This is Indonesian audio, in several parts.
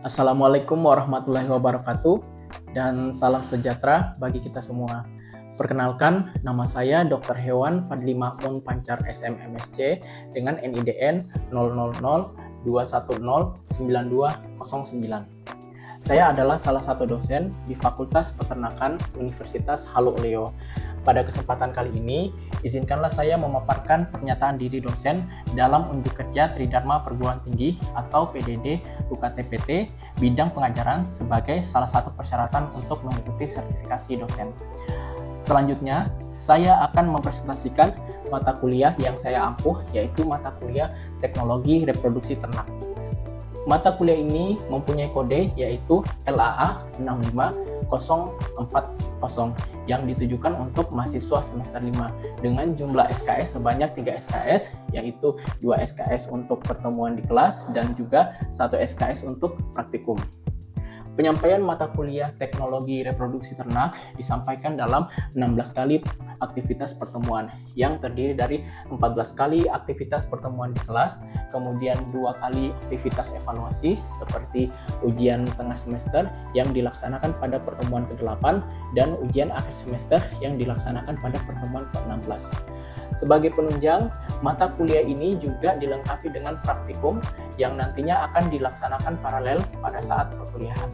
Assalamualaikum warahmatullahi wabarakatuh dan salam sejahtera bagi kita semua. Perkenalkan, nama saya Dr. Hewan Fadli Mahmun Pancar SMMSC dengan NIDN 0002109209. Saya adalah salah satu dosen di Fakultas Peternakan Universitas Halus-Oleo. Pada kesempatan kali ini, izinkanlah saya memaparkan pernyataan diri dosen dalam unjuk kerja Tridharma Perguruan Tinggi atau PDD UKT-PT bidang pengajaran sebagai salah satu persyaratan untuk mengikuti sertifikasi dosen. Selanjutnya, saya akan mempresentasikan mata kuliah yang saya ampuh, yaitu mata kuliah Teknologi Reproduksi Ternak. Mata kuliah ini mempunyai kode yaitu LAA 65040 yang ditujukan untuk mahasiswa semester 5 dengan jumlah SKS sebanyak 3 SKS, yaitu 2 SKS untuk pertemuan di kelas dan juga 1 SKS untuk praktikum. Penyampaian mata kuliah Teknologi Reproduksi Ternak disampaikan dalam 16 kali aktivitas pertemuan yang terdiri dari 14 kali aktivitas pertemuan di kelas, kemudian 2 kali aktivitas evaluasi seperti ujian tengah semester yang dilaksanakan pada pertemuan ke-8 dan ujian akhir semester yang dilaksanakan pada pertemuan ke-16. Sebagai penunjang, mata kuliah ini juga dilengkapi dengan praktikum yang nantinya akan dilaksanakan paralel pada saat perkuliahan.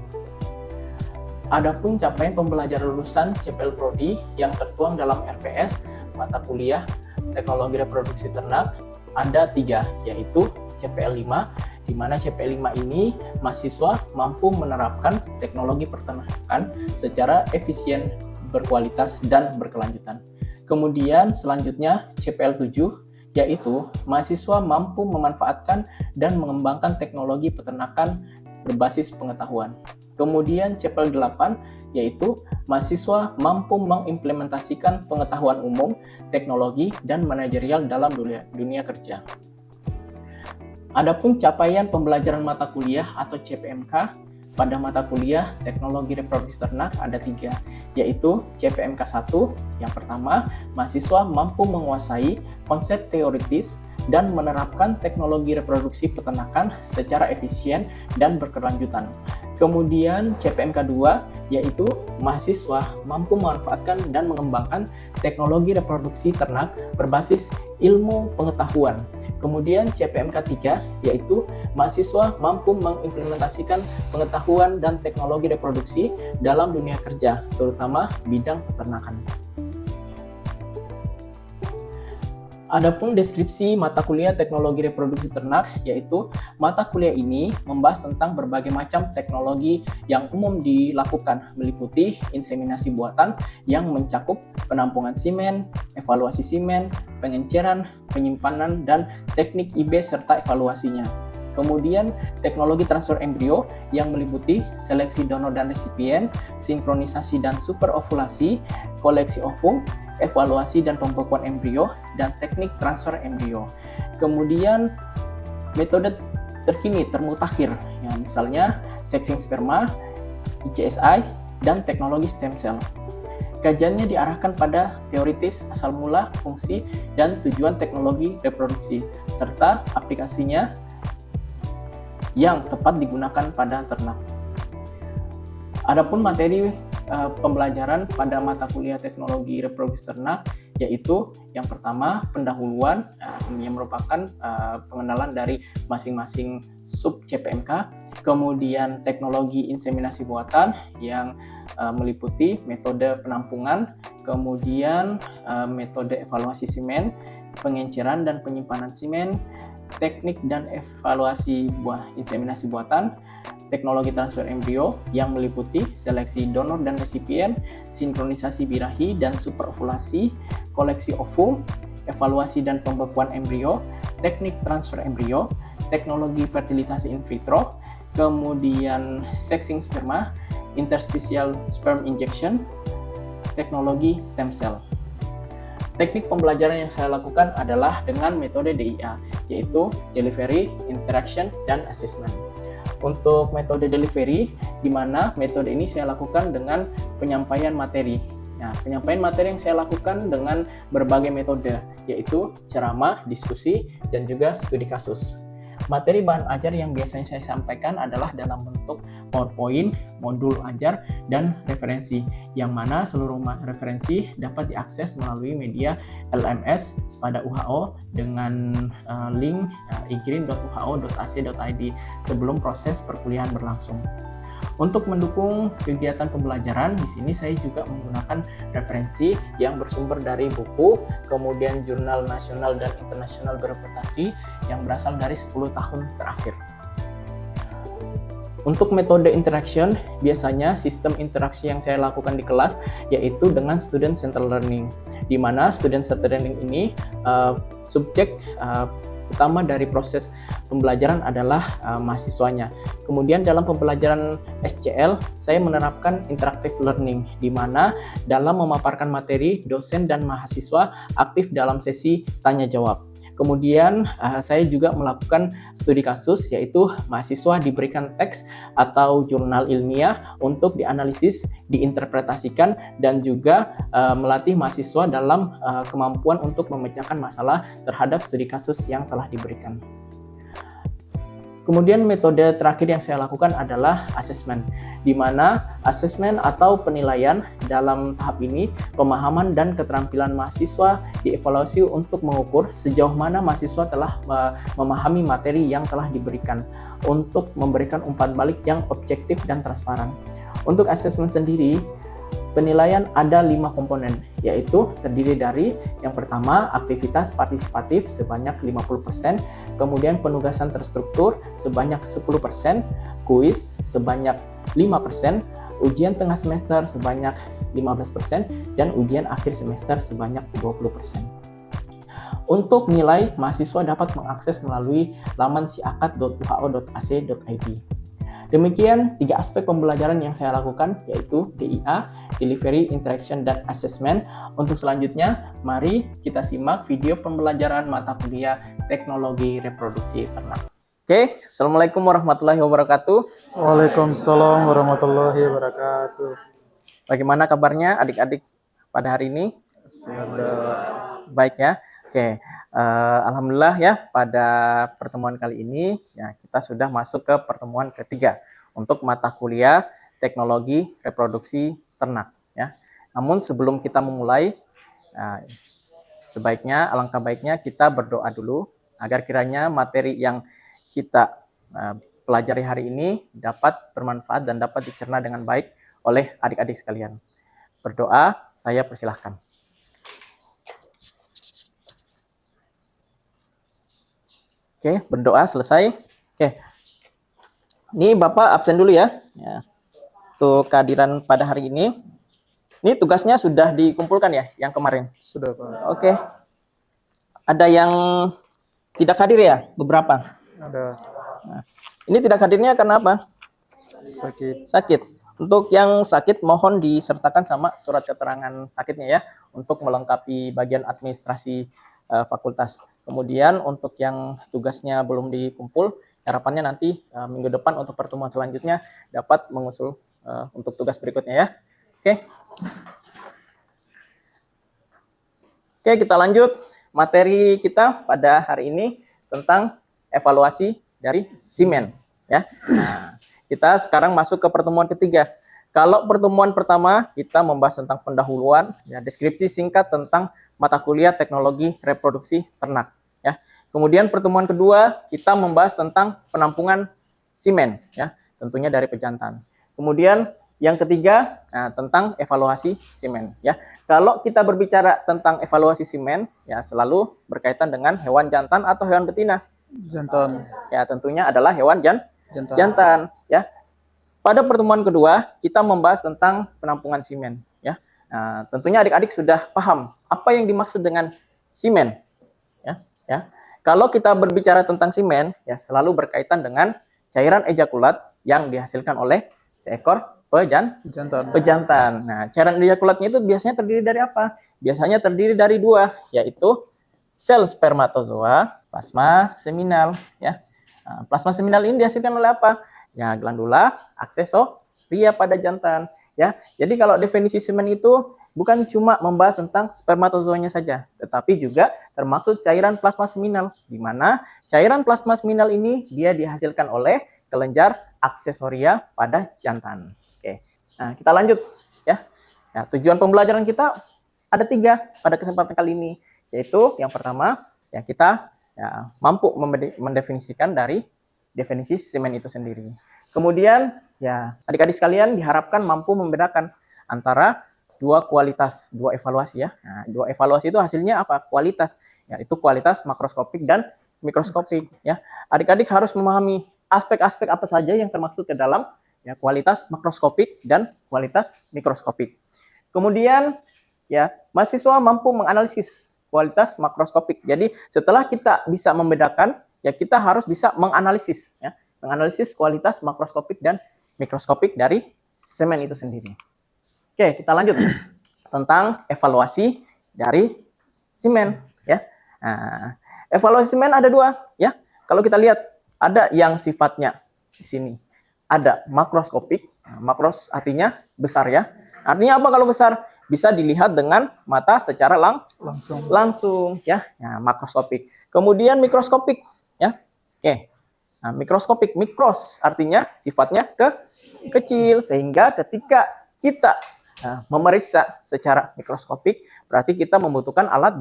Adapun capaian pembelajaran lulusan CPL Prodi yang tertuang dalam RPS mata kuliah Teknologi Reproduksi Ternak ada 3, yaitu CPL 5, di mana CPL 5 ini mahasiswa mampu menerapkan teknologi peternakan secara efisien, berkualitas, dan berkelanjutan. Kemudian selanjutnya CPL 7, yaitu mahasiswa mampu memanfaatkan dan mengembangkan teknologi peternakan berbasis pengetahuan. Kemudian CPL 8, yaitu mahasiswa mampu mengimplementasikan pengetahuan umum, teknologi, dan manajerial dalam dunia kerja. Adapun capaian pembelajaran mata kuliah atau CPMK pada mata kuliah Teknologi Reproduksi Ternak ada 3, yaitu CPMK 1, yang pertama, mahasiswa mampu menguasai konsep teoritis dan menerapkan teknologi reproduksi peternakan secara efisien dan berkelanjutan. Kemudian CPMK 2, yaitu mahasiswa mampu memanfaatkan dan mengembangkan teknologi reproduksi ternak berbasis ilmu pengetahuan. Kemudian CPMK 3, yaitu mahasiswa mampu mengimplementasikan pengetahuan dan teknologi reproduksi dalam dunia kerja, terutama bidang peternakan. Adapun deskripsi mata kuliah Teknologi Reproduksi Ternak, yaitu mata kuliah ini membahas tentang berbagai macam teknologi yang umum dilakukan, meliputi inseminasi buatan yang mencakup penampungan semen, evaluasi semen, pengenceran, penyimpanan, dan teknik IB serta evaluasinya. Kemudian teknologi transfer embrio yang meliputi seleksi donor dan resipien, sinkronisasi dan superovulasi, koleksi ovum, evaluasi dan pembekuan embrio, dan teknik transfer embrio. Kemudian metode terkini termutakhir, ya, misalnya sexing sperma, ICSI, dan teknologi stem cell. Kajiannya diarahkan pada teoritis, asal mula, fungsi, dan tujuan teknologi reproduksi, serta aplikasinya yang tepat digunakan pada ternak. Adapun materi pembelajaran pada mata kuliah Teknologi Reproduksi Ternak, yaitu yang pertama pendahuluan yang merupakan pengenalan dari masing-masing sub CPMK, kemudian teknologi inseminasi buatan yang meliputi metode penampungan, kemudian metode evaluasi semen, pengenceran dan penyimpanan semen, teknik dan evaluasi buah inseminasi buatan, teknologi transfer embrio yang meliputi seleksi donor dan resipien, sinkronisasi birahi dan superovulasi, koleksi ovum, evaluasi dan pembekuan embrio, teknik transfer embrio, teknologi fertilitasi in vitro, kemudian sexing sperma, interstitial sperm injection, teknologi stem cell. Teknik pembelajaran yang saya lakukan adalah dengan metode DIA, yaitu Delivery, Interaction, dan Assessment. Untuk metode delivery, di mana metode ini saya lakukan dengan penyampaian materi, Nah, penyampaian materi yang saya lakukan dengan berbagai metode, yaitu ceramah, diskusi, dan juga studi kasus. Materi bahan ajar yang biasanya saya sampaikan adalah dalam bentuk PowerPoint, modul ajar, dan referensi, yang mana seluruh referensi dapat diakses melalui media LMS pada UHO dengan link igrin.uho.ac.id sebelum proses perkuliahan berlangsung. Untuk mendukung kegiatan pembelajaran, di sini saya juga menggunakan referensi yang bersumber dari buku, kemudian jurnal nasional dan internasional bereputasi yang berasal dari 10 tahun terakhir. Untuk metode interaction, biasanya sistem interaksi yang saya lakukan di kelas yaitu dengan student centered learning, di mana student centered learning ini subjek utama dari proses pembelajaran adalah mahasiswanya. Kemudian dalam pembelajaran SCL, saya menerapkan interactive learning, di mana dalam memaparkan materi, dosen dan mahasiswa aktif dalam sesi tanya jawab. Kemudian saya juga melakukan studi kasus, yaitu mahasiswa diberikan teks atau jurnal ilmiah untuk dianalisis, diinterpretasikan, dan juga melatih mahasiswa dalam kemampuan untuk memecahkan masalah terhadap studi kasus yang telah diberikan. Kemudian metode terakhir yang saya lakukan adalah asesmen, di mana asesmen atau penilaian dalam tahap ini pemahaman dan keterampilan mahasiswa dievaluasi untuk mengukur sejauh mana mahasiswa telah memahami materi yang telah diberikan untuk memberikan umpan balik yang objektif dan transparan. Untuk asesmen sendiri, penilaian ada 5 komponen, yaitu terdiri dari yang pertama aktivitas partisipatif sebanyak 50%, kemudian penugasan terstruktur sebanyak 10%, kuis sebanyak 5%, ujian tengah semester sebanyak 15%, dan ujian akhir semester sebanyak 20%. Untuk nilai, mahasiswa dapat mengakses melalui laman siakat.uho.ac.id. Demikian 3 aspek pembelajaran yang saya lakukan, yaitu DIA, Delivery, Interaction, dan Assessment. Untuk selanjutnya, mari kita simak video pembelajaran mata kuliah Teknologi Reproduksi Ternak. Oke, Assalamualaikum warahmatullahi wabarakatuh. Waalaikumsalam warahmatullahi wabarakatuh. Bagaimana kabarnya adik-adik pada hari ini? Sehat. Baik ya. Oke, alhamdulillah ya, pada pertemuan kali ini ya kita sudah masuk ke pertemuan ketiga untuk mata kuliah Teknologi Reproduksi Ternak ya. Namun sebelum kita memulai, alangkah baiknya kita berdoa dulu agar kiranya materi yang kita pelajari hari ini dapat bermanfaat dan dapat dicerna dengan baik oleh adik-adik sekalian. Berdoa, saya persilahkan. Oke, berdoa selesai. Oke, ini Bapak absen dulu ya. Untuk kehadiran pada hari ini. Ini tugasnya sudah dikumpulkan ya, yang kemarin? Sudah, Pak. Oke. Ada yang tidak hadir ya? Beberapa? Ada. Nah, ini tidak hadirnya karena apa? Sakit. Sakit. Untuk yang sakit mohon disertakan sama surat keterangan sakitnya ya, untuk melengkapi bagian administrasi fakultas. Kemudian untuk yang tugasnya belum dikumpul, harapannya nanti minggu depan untuk pertemuan selanjutnya dapat mengusul untuk tugas berikutnya ya. Oke. Oke, kita lanjut materi kita pada hari ini tentang evaluasi dari Simen ya. Nah, kita sekarang masuk ke pertemuan ketiga. Kalau pertemuan pertama kita membahas tentang pendahuluan, ya, deskripsi singkat tentang mata kuliah Teknologi Reproduksi Ternak. Ya. Kemudian pertemuan kedua kita membahas tentang penampungan simen, ya, tentunya dari pejantan. Kemudian yang ketiga tentang evaluasi simen. Ya. Kalau kita berbicara tentang evaluasi simen, ya selalu berkaitan dengan hewan jantan atau hewan betina. Jantan. Ya, tentunya adalah hewan Jantan. jantan. Ya. Pada pertemuan kedua kita membahas tentang penampungan simen. Ya. Nah, tentunya adik-adik sudah paham apa yang dimaksud dengan simen. Ya. Kalau kita berbicara tentang simen, ya selalu berkaitan dengan cairan ejakulat yang dihasilkan oleh seekor pejantan. Nah, cairan ejakulatnya itu biasanya terdiri dari apa? Biasanya terdiri dari 2, yaitu sel spermatozoa, plasma seminal. Ya. Nah, plasma seminal ini dihasilkan oleh apa? Ya, glandula aksesoria pada jantan. Ya, jadi kalau definisi simen itu bukan cuma membahas tentang spermatozoanya saja, tetapi juga termasuk cairan plasma seminal, di mana cairan plasma seminal ini dia dihasilkan oleh kelenjar aksesoria pada jantan. Oke, nah kita lanjut ya. Nah, tujuan pembelajaran kita ada 3 pada kesempatan kali ini, yaitu yang pertama yang kita mampu mendefinisikan dari definisi semen itu sendiri. Kemudian ya adik-adik sekalian diharapkan mampu membedakan antara dua kualitas, dua evaluasi ya. Nah, dua evaluasi itu hasilnya apa? Kualitas, yaitu kualitas makroskopik dan mikroskopik ya. Adik-adik harus memahami aspek-aspek apa saja yang termaksud ke dalam ya kualitas makroskopik dan kualitas mikroskopik. Kemudian ya mahasiswa mampu menganalisis kualitas makroskopik. Jadi setelah kita bisa membedakan, ya kita harus bisa menganalisis ya, menganalisis kualitas makroskopik dan mikroskopik dari semen itu sendiri. Oke, kita lanjut tentang evaluasi dari semen ya. Nah, evaluasi semen ada 2 ya. Kalau kita lihat ada yang sifatnya di sini ada makroskopik. Nah, makros artinya besar ya. Artinya apa kalau besar? Bisa dilihat dengan mata secara langsung ya. Nah, makroskopik. Kemudian mikroskopik ya. Oke. Nah, mikroskopik, mikros artinya sifatnya kecil, sehingga ketika kita memeriksa secara mikroskopik berarti kita membutuhkan alat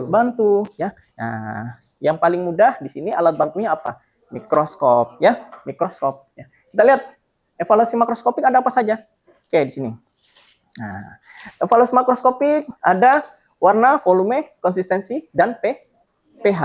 bantu ya. Nah, yang paling mudah di sini alat bantunya apa? Mikroskop ya, mikroskop ya. Kita lihat evaluasi makroskopik ada apa saja. Oke, di sini. Nah, evaluasi makroskopik ada warna, volume, konsistensi, dan pH.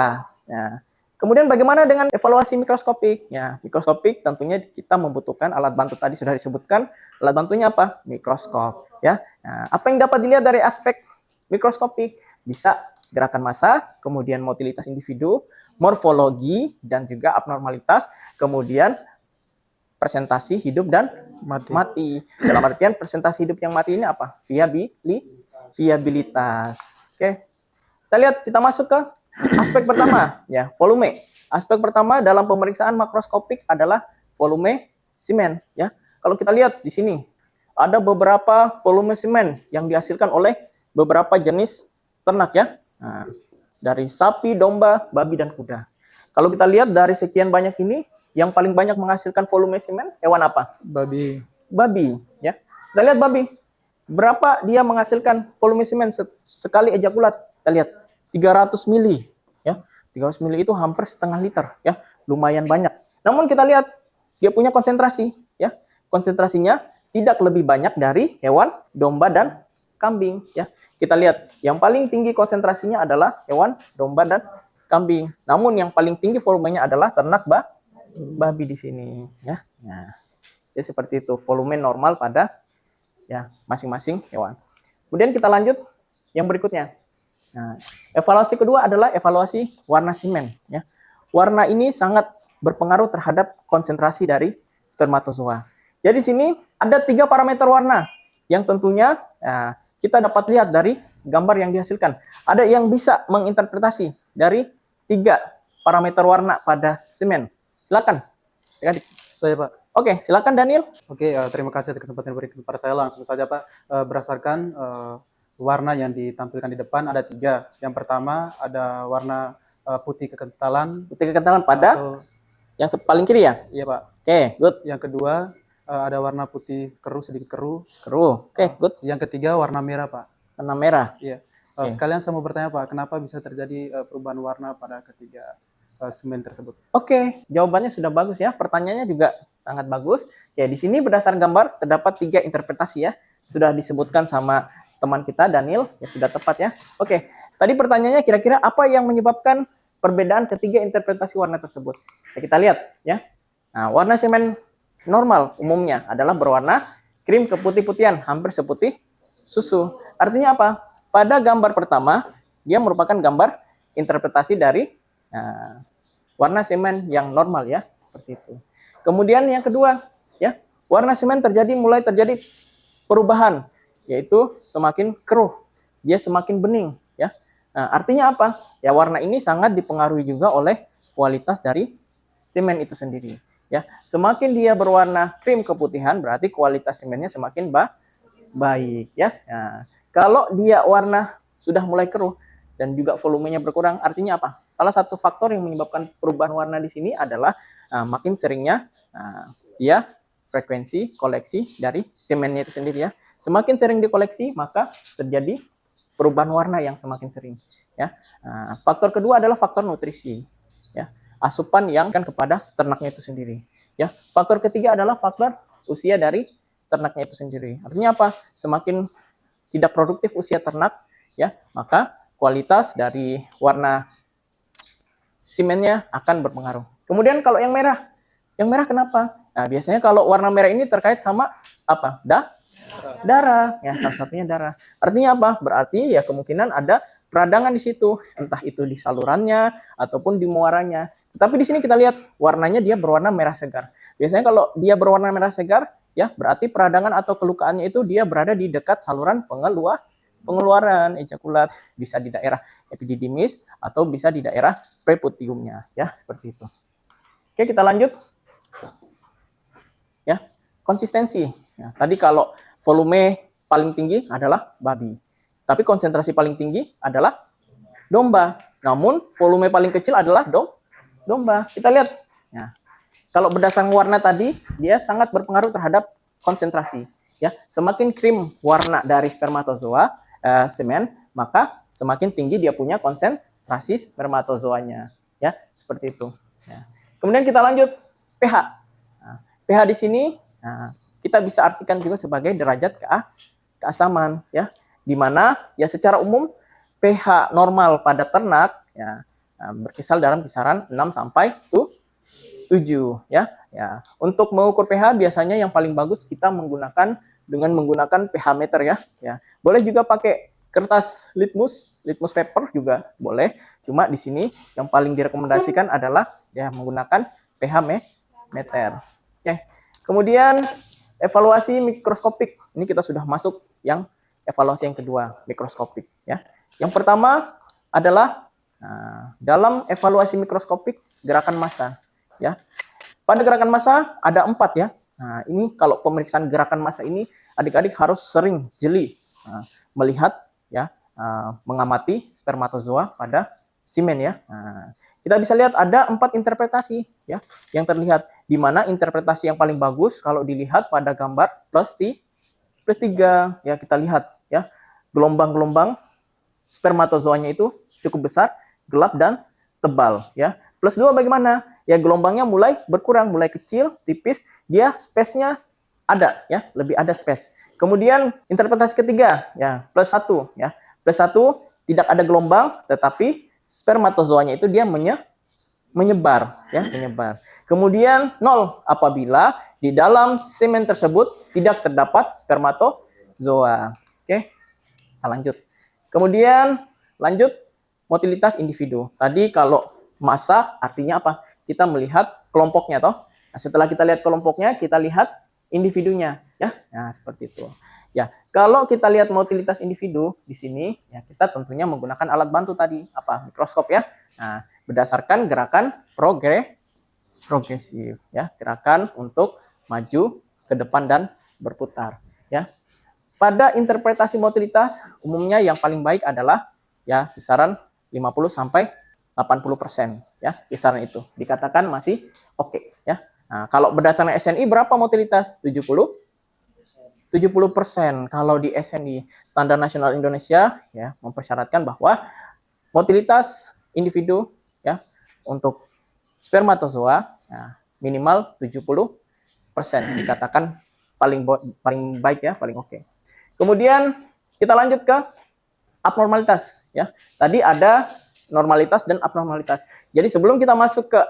Nah, kemudian bagaimana dengan evaluasi mikroskopik? Ya, mikroskopik tentunya kita membutuhkan alat bantu, tadi sudah disebutkan. Alat bantunya apa? Mikroskop. Ya. Nah, apa yang dapat dilihat dari aspek mikroskopik? Bisa gerakan massa, kemudian motilitas individu, morfologi, dan juga abnormalitas, kemudian presentasi hidup dan mati. Dalam artian presentasi hidup yang mati ini apa? Viabilitas. Oke. Kita masuk ke aspek pertama ya, volume. Aspek pertama dalam pemeriksaan makroskopik adalah volume semen ya. Kalau kita lihat di sini ada beberapa volume semen yang dihasilkan oleh beberapa jenis ternak ya. Nah, dari sapi, domba, babi, dan kuda. Kalau kita lihat dari sekian banyak ini, yang paling banyak menghasilkan volume semen hewan apa? Babi. Babi ya. Kita lihat babi. Berapa dia menghasilkan volume semen sekali ejakulat? Kita lihat 300 mili ya. 300 mili itu hampir setengah liter ya. Lumayan banyak. Namun kita lihat dia punya konsentrasi ya. Konsentrasinya tidak lebih banyak dari hewan domba dan kambing ya. Kita lihat yang paling tinggi konsentrasinya adalah hewan domba dan kambing. Namun yang paling tinggi volumenya adalah ternak babi di sini ya. Nah, jadi seperti itu volume normal pada ya masing-masing hewan. Kemudian kita lanjut yang berikutnya. Nah, evaluasi kedua adalah evaluasi warna semen ya. Warna ini sangat berpengaruh terhadap konsentrasi dari spermatozoa. Jadi di sini ada 3 parameter warna yang tentunya kita dapat lihat dari gambar yang dihasilkan. Ada yang bisa menginterpretasi dari 3 parameter warna pada semen. Silakan. Saya Pak. Oke, silakan Daniel. Oke, terima kasih atas kesempatan yang diberikan kepada saya. Langsung saja Pak, berdasarkan warna yang ditampilkan di depan ada 3. Yang pertama ada warna putih kekentalan. Putih kekentalan pada yang paling kiri ya? Iya Pak. Oke, good. Yang kedua ada warna putih keruh, sedikit keruh. Oke, good. Yang ketiga warna merah Pak. Warna merah. Iya. Sekalian saya mau bertanya Pak, kenapa bisa terjadi perubahan warna pada ketiga semen tersebut? Oke, jawabannya sudah bagus ya. Pertanyaannya juga sangat bagus. Ya, di sini berdasarkan gambar terdapat 3 interpretasi ya. Sudah disebutkan sama teman kita Daniel, ya sudah tepat ya. Oke, tadi pertanyaannya kira-kira apa yang menyebabkan perbedaan ketiga interpretasi warna tersebut? Ya, kita lihat ya. Nah, warna semen normal umumnya adalah berwarna krim keputih-putihan, hampir seputih susu. Artinya apa? Pada gambar pertama, dia merupakan gambar interpretasi dari warna semen yang normal ya, seperti itu. Kemudian yang kedua, ya, warna semen mulai terjadi perubahan, yaitu semakin keruh, dia semakin bening, ya. Nah, artinya apa? Ya, warna ini sangat dipengaruhi juga oleh kualitas dari semen itu sendiri, ya. Semakin dia berwarna krim keputihan, berarti kualitas semennya semakin baik ya. Nah, kalau dia warna sudah mulai keruh dan juga volumenya berkurang, artinya apa? Salah satu faktor yang menyebabkan perubahan warna di sini adalah makin seringnya dia frekuensi koleksi dari semennya itu sendiri ya. Semakin sering dikoleksi, maka terjadi perubahan warna yang semakin sering ya. Faktor kedua adalah faktor nutrisi ya. Asupan yang kan kepada ternaknya itu sendiri ya. Faktor ketiga adalah faktor usia dari ternaknya itu sendiri. Artinya apa? Semakin tidak produktif usia ternak ya, maka kualitas dari warna semennya akan berpengaruh. Kemudian kalau yang merah kenapa? Nah, biasanya kalau warna merah ini terkait sama apa? Darah. Ya, salah satunya darah. Artinya apa? Berarti ya kemungkinan ada peradangan di situ, entah itu di salurannya ataupun di muaranya. Tapi di sini kita lihat warnanya dia berwarna merah segar. Biasanya kalau dia berwarna merah segar, ya berarti peradangan atau kelukaannya itu dia berada di dekat saluran pengeluaran ejakulat, bisa di daerah epididymis atau bisa di daerah preputiumnya ya, seperti itu. Oke, kita lanjut ya. Konsistensi ya, tadi kalau volume paling tinggi adalah babi, tapi konsentrasi paling tinggi adalah domba, namun volume paling kecil adalah domba. Kita lihat ya, kalau berdasarkan warna tadi dia sangat berpengaruh terhadap konsentrasi ya. Semakin krim warna dari spermatozoa semen, maka semakin tinggi dia punya konsentrasi spermatozoanya ya, seperti itu ya. Kemudian kita lanjut pH. pH di sini kita bisa artikan juga sebagai derajat keasaman ya, di mana ya secara umum pH normal pada ternak ya berkisar dalam kisaran 6 sampai 7 ya. Ya, untuk mengukur pH biasanya yang paling bagus kita menggunakan pH meter ya. Ya, boleh juga pakai kertas litmus paper juga boleh. Cuma di sini yang paling direkomendasikan adalah ya menggunakan pH meter. Oke. Kemudian evaluasi mikroskopik. Ini kita sudah masuk yang evaluasi yang kedua, mikroskopik ya. Yang pertama adalah dalam evaluasi mikroskopik gerakan massa ya. Pada gerakan massa ada 4 ya. Nah, ini kalau pemeriksaan gerakan massa ini adik-adik harus sering jeli melihat ya, mengamati spermatozoa pada semen ya. Nah, kita bisa lihat ada 4 interpretasi ya yang terlihat, di mana interpretasi yang paling bagus kalau dilihat pada gambar plus 3 ya, kita lihat ya gelombang-gelombang spermatozoanya itu cukup besar, gelap dan tebal ya. Plus 2 bagaimana? Ya gelombangnya mulai berkurang, mulai kecil, tipis, dia space-nya ada ya, lebih ada space. Kemudian interpretasi ketiga ya, plus 1 ya. Plus 1 tidak ada gelombang, tetapi spermatozoanya itu dia menyebar ya, menyebar. Kemudian 0 apabila di dalam semen tersebut tidak terdapat spermatozoa. Oke. Kita lanjut. Kemudian lanjut motilitas individu. Tadi kalau massa artinya apa? Kita melihat kelompoknya toh. Nah, setelah kita lihat kelompoknya, kita lihat individunya ya. Nah, seperti itu. Ya, kalau kita lihat motilitas individu di sini ya, kita tentunya menggunakan alat bantu tadi, apa? Mikroskop ya. Nah, berdasarkan gerakan progresif ya, gerakan untuk maju ke depan dan berputar ya. Pada interpretasi motilitas umumnya yang paling baik adalah ya kisaran 50 sampai 80% ya, kisaran itu dikatakan masih oke ya. Nah, kalau berdasarkan SNI berapa motilitas? 70%. Kalau di SNI Standar Nasional Indonesia ya mempersyaratkan bahwa motilitas individu ya untuk spermatozoa ya, minimal 70% dikatakan paling baik ya, paling oke. Kemudian kita lanjut ke abnormalitas ya. Tadi ada normalitas dan abnormalitas. Jadi sebelum kita masuk ke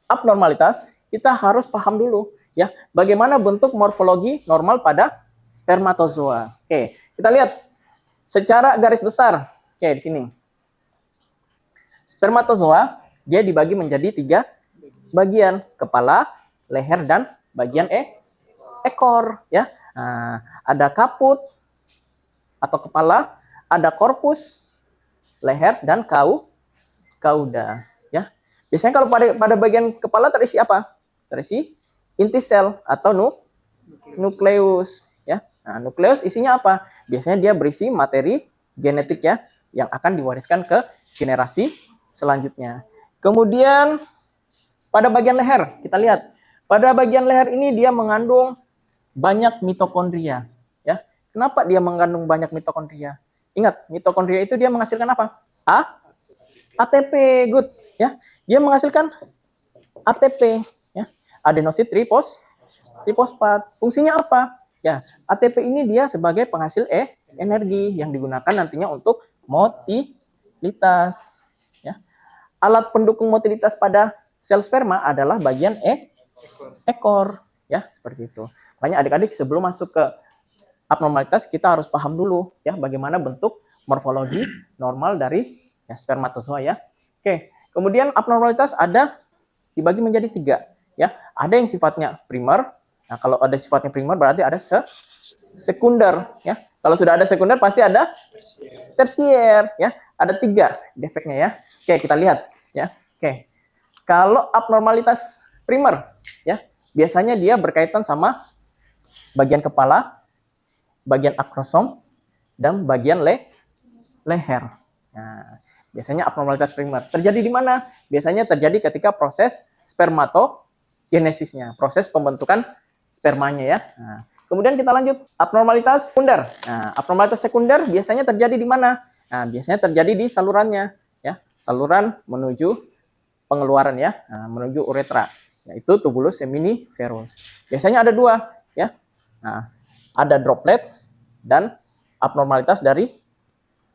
abnormalitas, kita harus paham dulu ya bagaimana bentuk morfologi normal pada spermatozoa. Oke, kita lihat secara garis besar. Oke, di sini. Spermatozoa dia dibagi menjadi 3 bagian, kepala, leher dan bagian ekor ya. Nah, ada kaput atau kepala, ada korpus, leher dan kauda ya. Biasanya kalau pada bagian kepala terisi apa? Terisi inti sel atau nukleus ya. Nah, nukleus isinya apa? Biasanya dia berisi materi genetik ya, yang akan diwariskan ke generasi selanjutnya. Kemudian pada bagian leher, kita lihat. Pada bagian leher ini dia mengandung banyak mitokondria. Ya. Kenapa dia mengandung banyak mitokondria? Ingat, mitokondria itu dia menghasilkan apa? ATP, good. Ya. Dia menghasilkan ATP, ya. Adenosid trifosfat. Fungsinya apa? Ya, ATP ini dia sebagai penghasil energi yang digunakan nantinya untuk motilitas. Ya. Alat pendukung motilitas pada sel sperma adalah bagian ekor, ya seperti itu. Makanya adik-adik sebelum masuk ke abnormalitas kita harus paham dulu ya bagaimana bentuk morfologi normal dari ya, spermatozoa ya. Oke, kemudian abnormalitas ada dibagi menjadi 3 ya. Ada yang sifatnya primer. Nah, kalau ada sifatnya primer berarti ada sekunder ya. Kalau sudah ada sekunder pasti ada tersier ya. Ada 3 defeknya ya. Oke, kita lihat ya. Oke. Kalau abnormalitas primer ya, biasanya dia berkaitan sama bagian kepala, bagian akrosom dan bagian leher. Nah, biasanya abnormalitas primer terjadi di mana? Biasanya terjadi ketika proses spermatogenesisnya, proses pembentukan spermanya ya. Nah, kemudian kita lanjut abnormalitas sekunder. Nah, abnormalitas sekunder biasanya terjadi di mana? Nah, biasanya terjadi di salurannya ya, saluran menuju pengeluaran ya, nah, menuju uretra, yaitu tubulus seminiferus. Biasanya ada 2 ya. Nah, ada droplet dan abnormalitas dari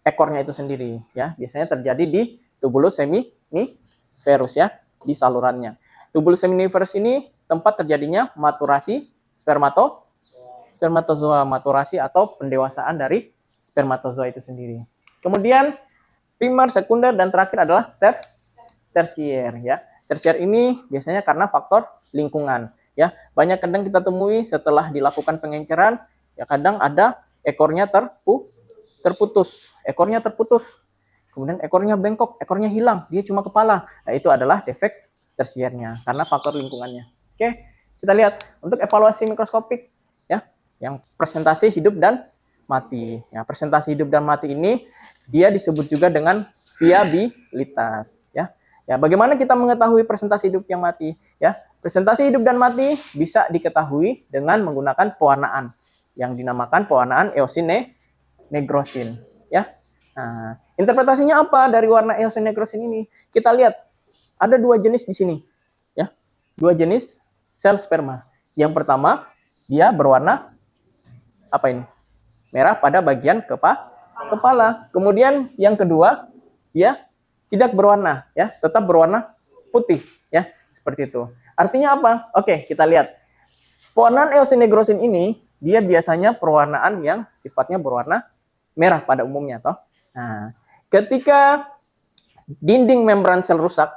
ekornya itu sendiri ya. Biasanya terjadi di tubulus seminiferus ya, di salurannya. Tubulus seminiferus ini tempat terjadinya maturasi spermatozoa, maturasi atau pendewasaan dari spermatozoa itu sendiri. Kemudian primer, sekunder dan terakhir adalah tersier ya. Tersier ini biasanya karena faktor lingkungan ya. Banyak kadang kita temui setelah dilakukan pengenceran ya, kadang ada ekornya terputus. Ekornya terputus. Kemudian ekornya bengkok, ekornya hilang, dia cuma kepala. Nah, itu adalah defek tersiernya karena faktor lingkungannya. Oke, kita lihat untuk evaluasi mikroskopik ya, yang presentasi hidup dan mati. Ya, presentasi hidup dan mati ini dia disebut juga dengan viabilitas ya. Ya, bagaimana kita mengetahui presentasi hidup yang mati ya? Presentasi hidup dan mati bisa diketahui dengan menggunakan pewarnaan yang dinamakan pewarnaan eosinonegrosin ya. Nah, interpretasinya apa dari warna eosinonegrosin ini? Kita lihat ada 2 jenis di sini ya. 2 jenis sel sperma. Yang pertama, dia berwarna apa ini? Merah pada bagian kepala. Kemudian yang kedua, dia tidak berwarna ya, tetap berwarna putih ya, seperti itu. Artinya apa? Oke, kita lihat. Pewarnaan eosinonegrosin ini dia biasanya pewarnaan yang sifatnya berwarna merah pada umumnya toh. Nah, ketika dinding membran sel rusak,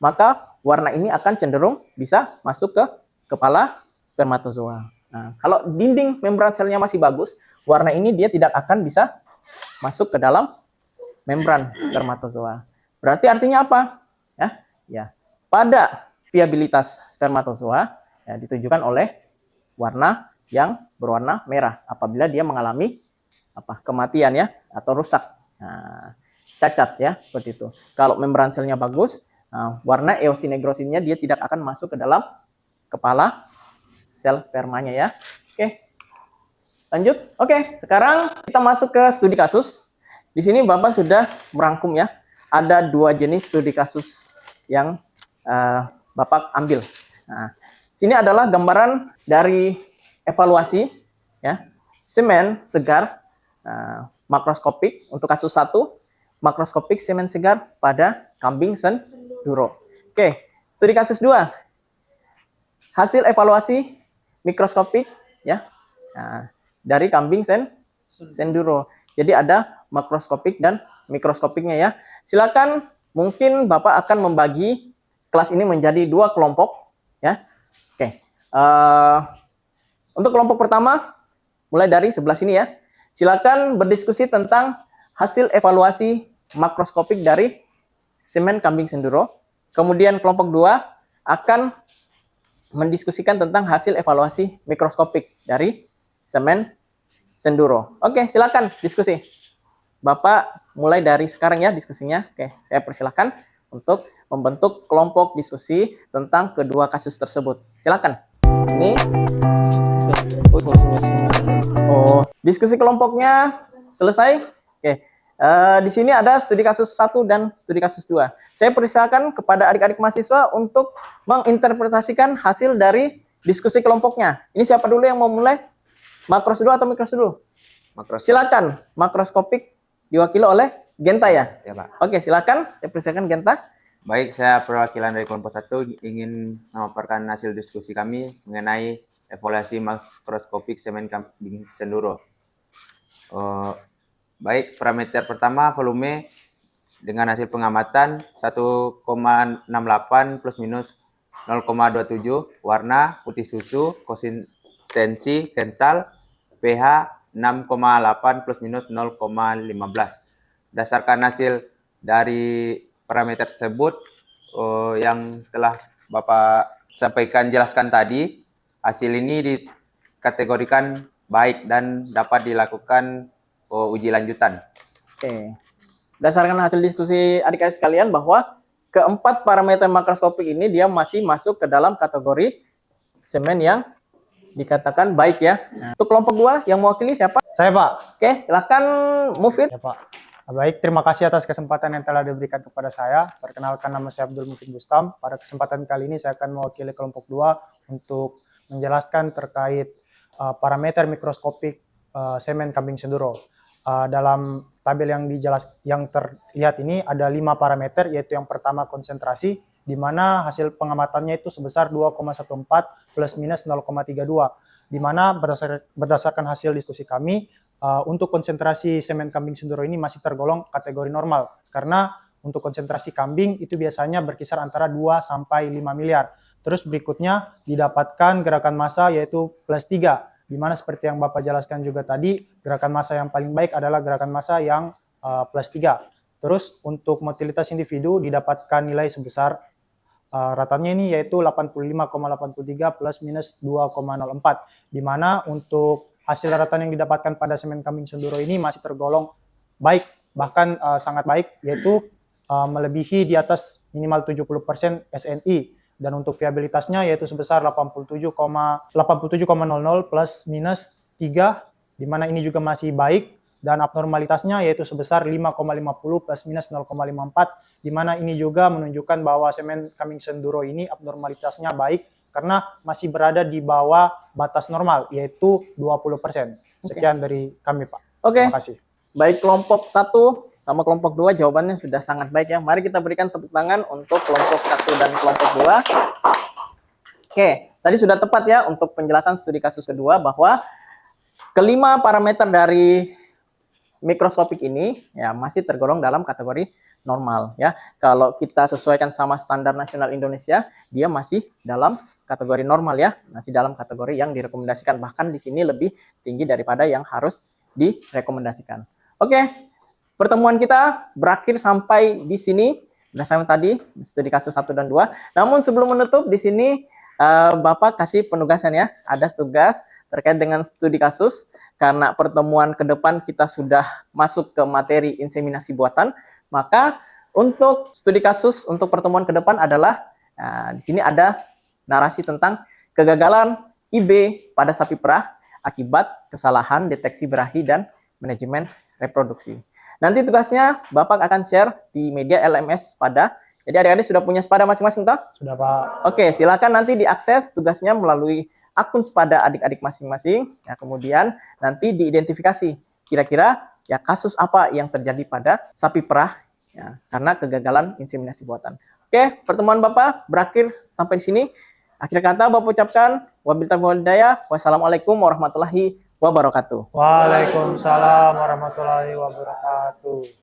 maka warna ini akan cenderung bisa masuk ke kepala spermatozoa. Nah, kalau dinding membran selnya masih bagus, warna ini dia tidak akan bisa masuk ke dalam membran spermatozoa. Berarti artinya apa? Ya, pada viabilitas spermatozoa ya, ditunjukkan oleh warna yang berwarna merah apabila dia mengalami kematian ya atau rusak. Nah, cacat ya, seperti itu. Kalau membran selnya bagus, warna eosinonegrosinnya dia tidak akan masuk ke dalam kepala sel spermanya ya. Oke. Lanjut. Oke, sekarang kita masuk ke studi kasus. Di sini Bapak sudah merangkum ya. Ada 2 jenis studi kasus yang Bapak ambil. Nah, sini adalah gambaran dari evaluasi ya, semen segar makroskopik untuk kasus 1, makroskopik semen segar pada kambing senduro. Oke, studi kasus 2. Hasil evaluasi mikroskopik ya. Nah, dari kambing senduro. Jadi ada makroskopik dan mikroskopiknya ya. Silakan, mungkin Bapak akan membagi kelas ini menjadi 2 kelompok ya. Oke. Untuk kelompok pertama mulai dari sebelah sini ya. Silakan berdiskusi tentang hasil evaluasi makroskopik dari semen kambing senduro. Kemudian kelompok 2 akan mendiskusikan tentang hasil evaluasi mikroskopik dari semen Senduro. Oke, silakan diskusi. Bapak mulai dari sekarang ya diskusinya. Oke, saya persilahkan untuk membentuk kelompok diskusi tentang kedua kasus tersebut. Silakan. Ini diskusi kelompoknya selesai. Oke. Di sini ada studi kasus 1 dan studi kasus 2. Saya persilakan kepada adik-adik mahasiswa untuk menginterpretasikan hasil dari diskusi kelompoknya. Ini siapa dulu yang mau mulai? Makros dulu atau mikros dulu? Makros. Silakan. Makroskopik diwakili oleh Genta ya? Ya, Pak. Oke, silakan. Saya persilakan Genta. Baik, saya perwakilan dari kelompok 1 ingin memaparkan hasil diskusi kami mengenai evaluasi makroskopik semen kambing Senduro. Baik, parameter pertama volume dengan hasil pengamatan 1,68 plus minus 0,27, warna putih susu, konsistensi kental, pH 6,8 plus minus 0,15. Berdasarkan hasil dari parameter tersebut yang telah Bapak sampaikan jelaskan tadi, hasil ini dikategorikan baik dan dapat dilakukan uji lanjutan. Oke. Berdasarkan hasil diskusi adik-adik sekalian bahwa keempat parameter makroskopik ini dia masih masuk ke dalam kategori semen yang dikatakan baik ya. Nah, untuk kelompok 2 yang mewakili siapa? Saya, Pak. Oke, silakan Mufid. Ya, Pak. Baik, terima kasih atas kesempatan yang telah diberikan kepada saya. Perkenalkan, nama saya Abdul Mufid Bustam. Pada kesempatan kali ini saya akan mewakili kelompok 2 untuk menjelaskan terkait parameter mikroskopik semen kambing Senduro. Dalam tabel yang terlihat ini ada 5 parameter, yaitu yang pertama konsentrasi, di mana hasil pengamatannya itu sebesar 2,14 plus minus 0,32, di mana berdasarkan hasil diskusi kami, untuk konsentrasi semen kambing Senduro ini masih tergolong kategori normal, karena untuk konsentrasi kambing itu biasanya berkisar antara 2 sampai 5 miliar. Terus berikutnya didapatkan gerakan massa yaitu plus 3, di mana seperti yang Bapak jelaskan juga tadi, gerakan massa yang paling baik adalah gerakan massa yang plus 3. Terus untuk motilitas individu didapatkan nilai sebesar ratanya ini yaitu 85,83 plus minus 2,04, di mana untuk hasil ratan yang didapatkan pada semen kambing Senduro ini masih tergolong baik, bahkan sangat baik, yaitu melebihi di atas minimal 70% SNI. Dan untuk viabilitasnya yaitu sebesar 87,00 plus minus 3, di mana ini juga masih baik, dan abnormalitasnya yaitu sebesar 5,50 plus minus 0,54, di mana ini juga menunjukkan bahwa semen kambing Senduro ini abnormalitasnya baik karena masih berada di bawah batas normal yaitu 20%. Sekian dari kami, Pak. Oke. Terima kasih. Baik, kelompok 1 sama kelompok 2 jawabannya sudah sangat baik ya. Mari kita berikan tepuk tangan untuk kelompok 1 dan kelompok 2. Oke, tadi sudah tepat ya untuk penjelasan studi kasus kedua bahwa kelima parameter dari mikroskopik ini ya masih tergolong dalam kategori normal ya. Kalau kita sesuaikan sama standar nasional Indonesia, dia masih dalam kategori normal ya, masih dalam kategori yang direkomendasikan, bahkan di sini lebih tinggi daripada yang harus direkomendasikan. Oke, pertemuan kita berakhir sampai di sini berdasarkan tadi studi kasus 1 dan 2. Namun sebelum menutup di sini Bapak kasih penugasan ya, ada tugas terkait dengan studi kasus karena pertemuan ke depan kita sudah masuk ke materi inseminasi buatan, maka untuk studi kasus untuk pertemuan ke depan adalah di sini ada narasi tentang kegagalan IB pada sapi perah akibat kesalahan deteksi birahi dan manajemen reproduksi. Nanti tugasnya Bapak akan share di media LMS pada. Jadi adik-adik sudah punya Spada masing-masing toh? Sudah, Pak. Oke, silakan nanti diakses tugasnya melalui akun Spada adik-adik masing-masing. Ya, kemudian nanti diidentifikasi kira-kira ya kasus apa yang terjadi pada sapi perah ya, karena kegagalan inseminasi buatan. Oke, pertemuan Bapak berakhir sampai di sini. Akhir kata Bapak ucapkan wabillahi taufiq wal hidayah. Wassalamualaikum warahmatullahi wabarakatuh. Waalaikumsalam warahmatullahi wabarakatuh.